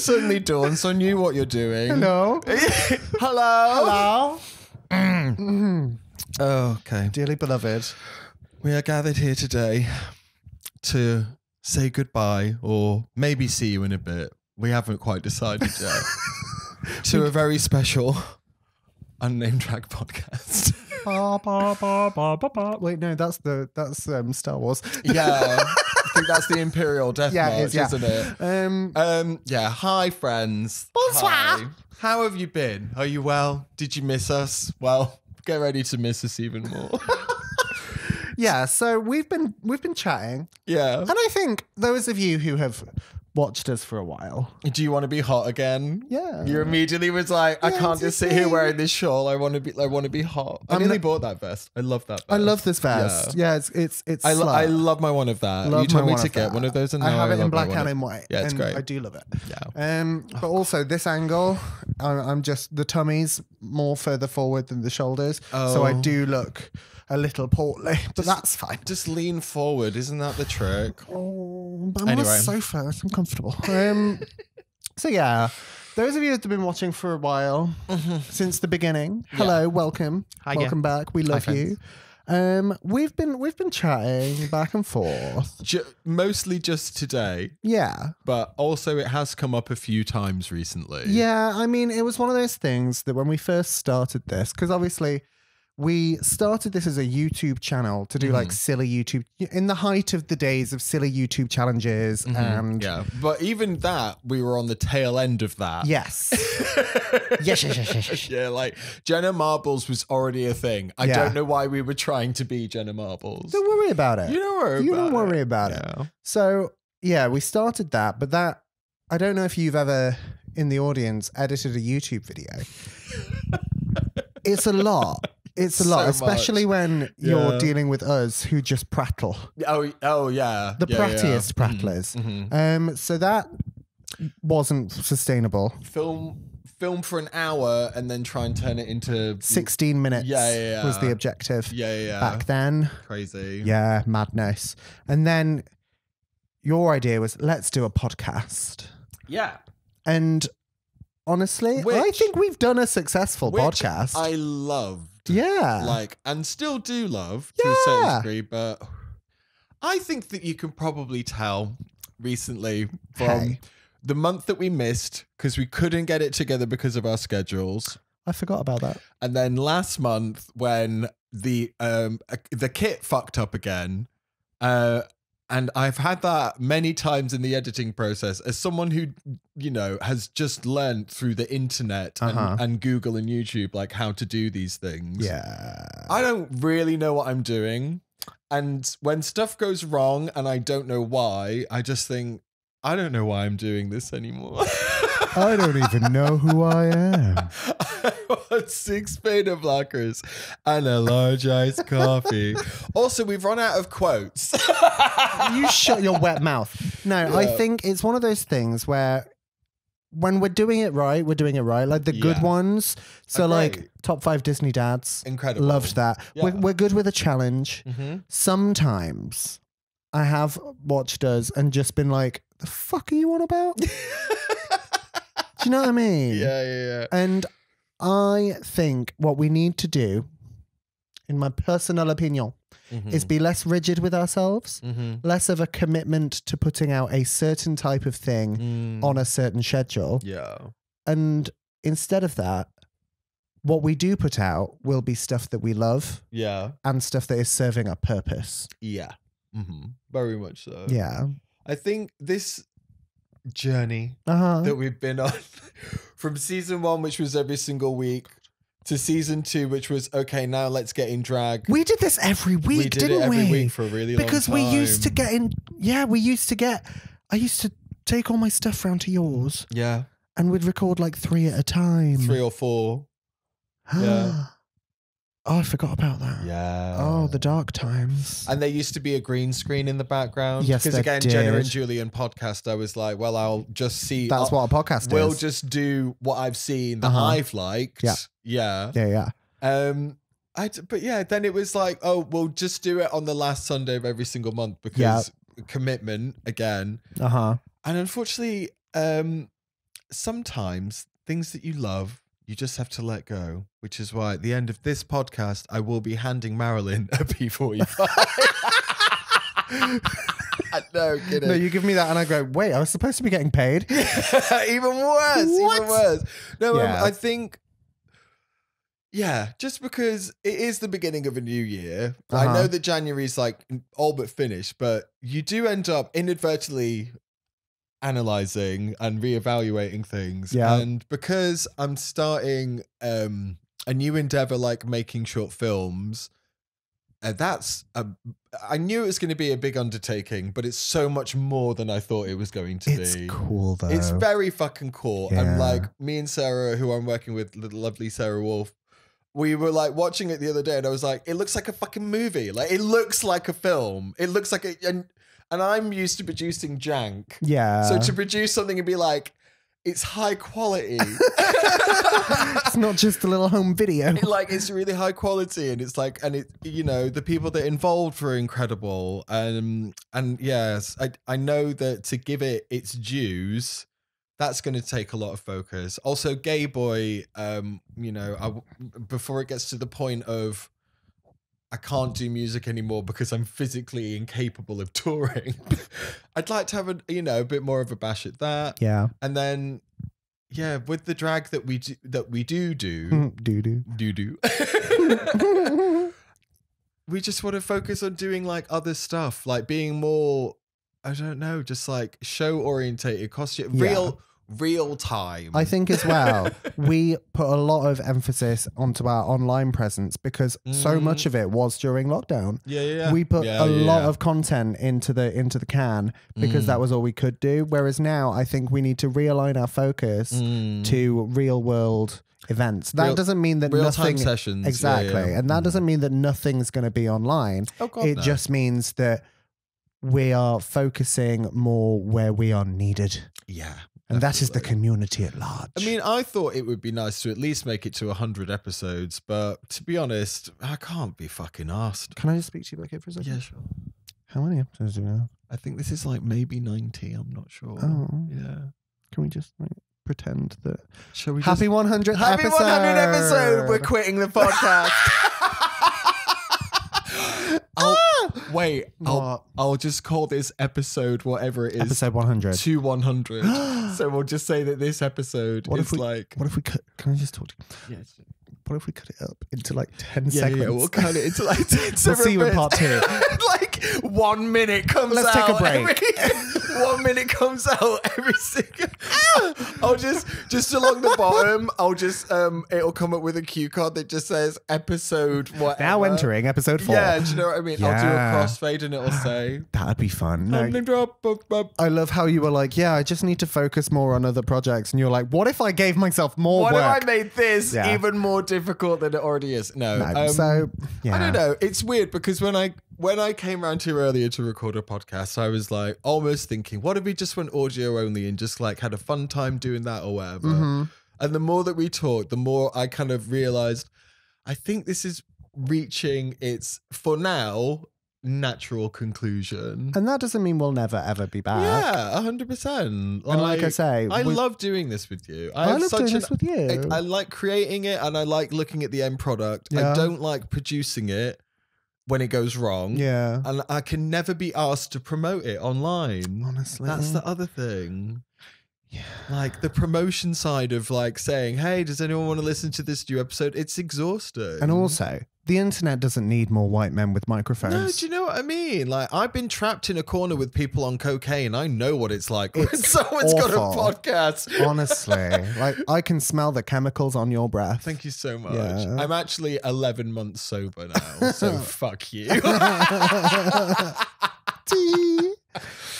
suddenly dawns on you what you're doing. Hello. Hello. Hello. Oh, okay. Dearly beloved. We are gathered here today to say goodbye or maybe see you in a bit. We haven't quite decided yet. To a very special unnamed drag podcast. Wait, no, that's Star Wars. Yeah. I think that's the Imperial Death March, it is, yeah. isn't it? Yeah. Hi, friends. Bonsoir. Hi. How have you been? Are you well? Did you miss us? Well, get ready to miss us even more. Yeah, so we've been chatting. Yeah. And I think those of you who have watched us for a while. Do you want to be hot again? Yeah. You immediately was like, I can't just sit here wearing this shawl. I want to be hot. I nearly bought that vest. I love that vest. I love this vest. Yeah, it's I love my one of that. You told me to get one of those, and I now have it in black and in white. Yeah, it's and great. I do love it. Yeah. But also this angle, I'm just the tummy's more further forward than the shoulders, so I do look a little portly, but that's fine. Just lean forward, isn't that the trick? Oh, but I'm on a sofa. I'm comfortable. So yeah, those of you that have been watching for a while, since the beginning, hello, welcome, welcome back. We love you. We've been chatting back and forth, mostly just today. Yeah, but also it has come up a few times recently. Yeah, I mean, it was one of those things that when we first started this, because obviously we started this as a YouTube channel to do like silly YouTube in the height of the days of silly YouTube challenges. And yeah, but even that, we were on the tail end of that. Yes. yes. Yeah, like Jenna Marbles was already a thing. I don't know why we were trying to be Jenna Marbles. Don't worry about it. You don't worry about it. So yeah, we started that, but that, I don't know if you've ever in the audience edited a YouTube video. It's a lot. It's a lot, especially when you're dealing with us who just prattle. Oh yeah. The prattiest prattlers. So that wasn't sustainable. Film for an hour and then try and turn it into 16 minutes was the objective. Back then. Crazy. Yeah, madness. And then your idea was, let's do a podcast. Yeah. And honestly, I think we've done a successful podcast. I loved. Yeah. Like, and still do love to a certain degree, but I think that you can probably tell recently from the month that we missed because we couldn't get it together because of our schedules. I forgot about that. And then last month when the kit fucked up again, and I've had that many times in the editing process as someone who, you know, has just learned through the internet and Google and YouTube, like how to do these things. Yeah. I don't really know what I'm doing. And when stuff goes wrong and I don't know why, I just think, I don't know why I'm doing this anymore. I don't even know who I am. I want 6 beta blockers and a large iced coffee. Also, we've run out of quotes. You shut your wet mouth. No, I think it's one of those things where when we're doing it right, we're doing it right. Like the good ones. So like top 5 Disney dads. Incredible. Loved that. Yeah. We're good with a challenge. Sometimes I have watched us and just been like, the fuck are you on about? Do you know what I mean? Yeah. And I think what we need to do, in my personal opinion, is be less rigid with ourselves, less of a commitment to putting out a certain type of thing on a certain schedule. Yeah. And instead of that, what we do put out will be stuff that we love. Yeah. And stuff that is serving a purpose. Yeah. Very much so. Yeah. I think this journey that we've been on from season 1, which was every single week, to season 2, which was okay, now let's get in drag. We did this every week, we did it every week for a really long time. Because we used to get in. Yeah, I used to take all my stuff round to yours. Yeah. And we'd record like 3 at a time. 3 or 4. Yeah. Oh, I forgot about that. Yeah. Oh, the dark times. And there used to be a green screen in the background. Yes, because again, Jenna and Julian podcast, I was like, well, I'll just see. That's what a podcast is. We'll just do what I've seen that I've liked. Yeah. But yeah, then it was like, oh, we'll just do it on the last Sunday of every single month because commitment again. And unfortunately, sometimes things that you love, you just have to let go, which is why at the end of this podcast, I will be handing Marilyn a P45. No, kidding. No, you give me that and I go, wait, I was supposed to be getting paid? Even worse. What? Even worse. No, Yeah. I think, yeah, just because it is the beginning of a new year. I know that January's like all but finished, but you do end up inadvertently analyzing and reevaluating things. Yeah. And because I'm starting a new endeavor like making short films, I knew it was going to be a big undertaking, but it's so much more than I thought it was going to be. It's cool though. It's very fucking cool. Yeah. And like me and Sarah, who I'm working with, the lovely Sarah Wolf, we were like watching it the other day and I was like, it looks like a fucking movie. Like it looks like a film. It looks like and I'm used to producing jank. Yeah. So to produce something and be like, it's high quality. It's not just a little home video. It's really high quality, and it's like, and it, the people that are involved were incredible, and yes, I know that to give it its dues, that's going to take a lot of focus. Also, Gay Boy, before it gets to the point of I can't do music anymore because I'm physically incapable of touring. I'd like to have a bit more of a bash at that. Yeah. And then, yeah, with the drag that we do, doodoo, we just want to focus on doing like other stuff, like being more, I don't know, just like show orientated, costume, real time. I think as well, we put a lot of emphasis onto our online presence because so much of it was during lockdown. Yeah. We put a lot of content into the can because that was all we could do. Whereas now I think we need to realign our focus to real world events. That doesn't mean that nothing sessions. Exactly. And that doesn't mean that nothing's going to be online. Oh, God, it just means that we are focusing more where we are needed. Yeah. And that is the community at large. I mean, I thought it would be nice to at least make it to 100 episodes, but to be honest, I can't be fucking asked. Can I just speak to you, okay, for a second? Yeah, sure. How many episodes do we have? I think this is like maybe 90. I'm not sure. Oh. Yeah. Can we just pretend that? Shall we Happy 100th Happy episode. 100 episode. We're quitting the podcast. I'll just call this episode whatever it is. Episode 100. To 100. So we'll just say that this episode What is if we cut? Can I just talk to you? Yes. What if we cut it up into like 10 segments? Yeah, we'll cut it into like 10 We'll see you in part 2. Like 1 minute comes Let's out. take a break. 1 minute comes out every single. I'll just along the bottom. I'll just it'll come up with a cue card that just says episode whatever. Now entering episode 4. Yeah, do you know what I mean? Yeah. I'll do a crossfade and it'll say that'd be fun. No, name drop. I love how you were like, yeah, I just need to focus more on other projects, and you're like, what if I gave myself more What work? if I made this even more difficult than it already is? No. So yeah. I don't know. It's weird because when I came around here earlier to record a podcast, I was like almost thinking, what if we just went audio only and just like had a fun time doing that or whatever? And the more that we talked, the more I kind of realized, I think this is reaching its, for now, natural conclusion. And that doesn't mean we'll never ever be back. Yeah, 100%. And like I say, I love doing this with you. I love doing this with you. I like creating it and I like looking at the end product. Yeah. I don't like producing it when it goes wrong. Yeah. And I can never be asked to promote it online. Honestly. That's the other thing. Yeah. Like the promotion side of like saying, hey, does anyone want to listen to this new episode? It's exhausting. And also, the internet doesn't need more white men with microphones. No, do you know what I mean? Like, I've been trapped in a corner with people on cocaine. I know what it's like when someone's got a podcast. Honestly. Like, I can smell the chemicals on your breath. Thank you so much. Yeah. I'm actually 11 months sober now, so fuck you.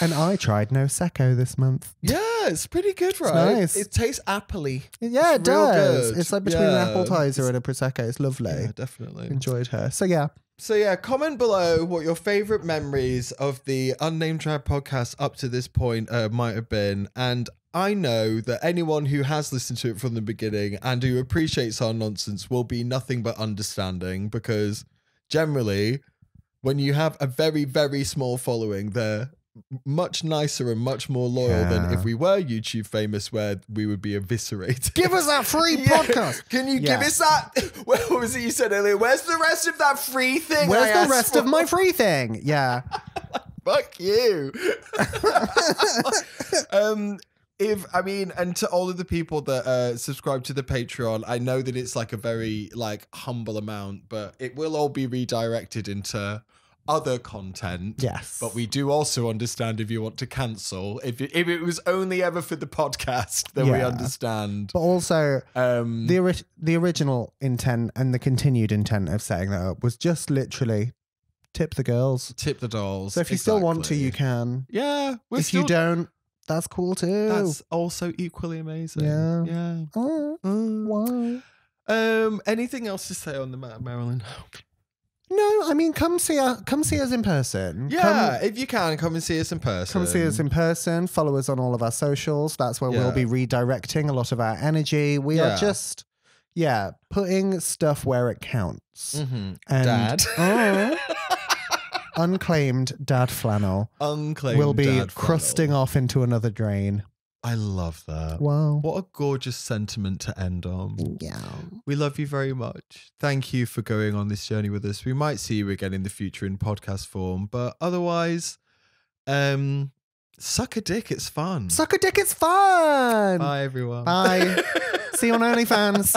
And I tried No Secco this month. Yeah, it's pretty good, right? Nice. It tastes appley. Yeah, it does. Good. It's like between an appetizer and a Prosecco. It's lovely. Yeah, definitely. Enjoyed her. So yeah. So yeah, comment below what your favorite memories of the Unnamed Drag podcast up to this point might have been. And I know that anyone who has listened to it from the beginning and who appreciates our nonsense will be nothing but understanding, because generally when you have a very, very small following, they're much nicer and much more loyal than if we were YouTube famous, where we would be eviscerated. Give us that free podcast. Can you give us that? What was it you said earlier? Where's the rest of that free thing? Where's the rest of my free thing? Yeah. Fuck you. And to all of the people that subscribe to the Patreon, I know that it's like a very like humble amount, but it will all be redirected into other content. Yes. But we do also understand if you want to cancel. If it was only ever for the podcast, then we understand. But also, the original intent and the continued intent of setting that up was just literally tip the girls. Tip the dolls. So if you still want to, you can. Yeah. If you don't, that's cool too. That's also equally amazing. Yeah. Yeah. Wow. Anything else to say on the matter, Marilyn? No, I mean, come see us in person. Yeah, if you can, come and see us in person. Come see us in person. Follow us on all of our socials. That's where we'll be redirecting a lot of our energy. We are just, putting stuff where it counts. Mm-hmm. And, Dad. Unclaimed dad flannel. Unclaimed will be dad crusting flannel. off into another drain. I love that. Wow. What a gorgeous sentiment to end on. Yeah. We love you very much. Thank you for going on this journey with us. We might see you again in the future in podcast form, but otherwise, suck a dick. It's fun. Suck a dick. It's fun. Bye, everyone. Bye. See you on OnlyFans.